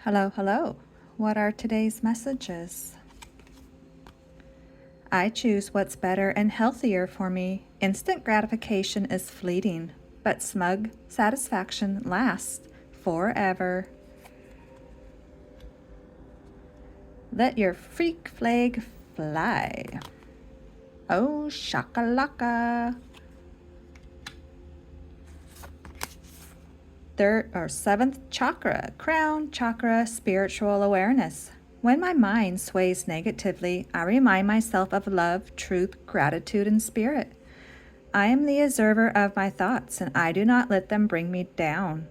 Hello, hello. What are today's messages? I choose what's better and healthier for me. Instant gratification is fleeting, but smug satisfaction lasts forever. Let your freak flag fly. Oh, shakalaka. Seventh chakra, crown chakra, spiritual awareness. When my mind sways negatively, I remind myself of love, truth, gratitude, and spirit. I am the observer of my thoughts, and I do not let them bring me down.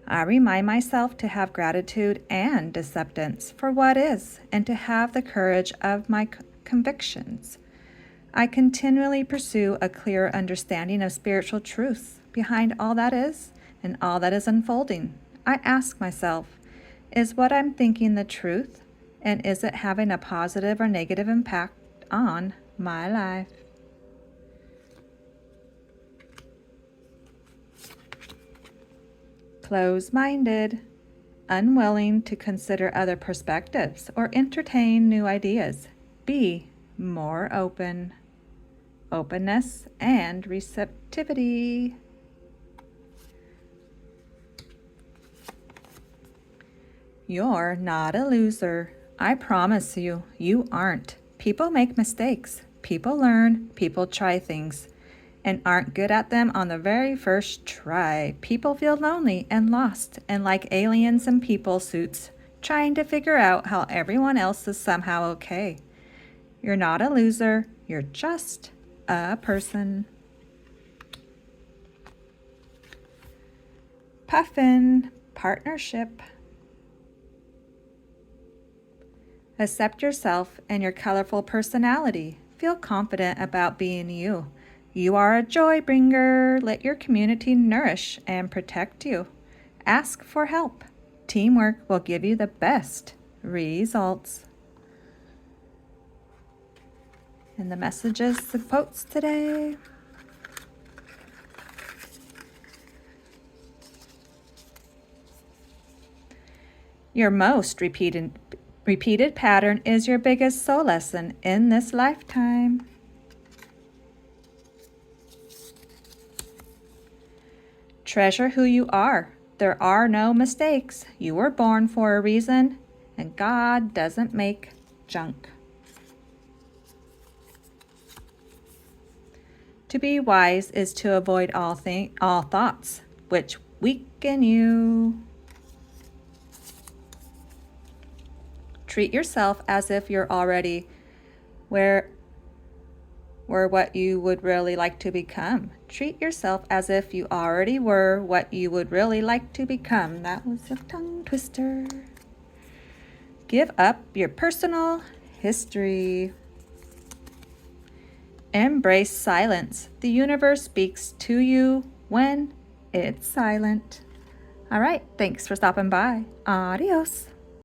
I remind myself to have gratitude and acceptance for what is, and to have the courage of my convictions. I continually pursue a clear understanding of spiritual truths behind all that is and all that is unfolding. I ask myself, is what I'm thinking the truth? And is it having a positive or negative impact on my life? Close-minded, unwilling to consider other perspectives or entertain new ideas. Be more open. Openness and receptivity. You're not a loser. I promise you, you aren't. People make mistakes. People learn. People try things and aren't good at them on the very first try. People feel lonely and lost and like aliens in people suits, trying to figure out how everyone else is somehow okay. You're not a loser. You're just a person. Puffin, partnership. Accept yourself and your colorful personality. Feel confident about being you. You are a joy bringer. Let your community nourish and protect you. Ask for help. Teamwork will give you the best results. And the messages, the quotes today. Your most repeated pattern is your biggest soul lesson in this lifetime. Treasure who you are. There are no mistakes. You were born for a reason, and God doesn't make junk. To be wise is to avoid all thoughts which weaken you. Treat yourself as if you're already where what you would really like to become. Treat yourself as if you already were what you would really like to become. That was a tongue twister. Give up your personal history. Embrace silence. The universe speaks to you when it's silent. All right, thanks for stopping by. Adios.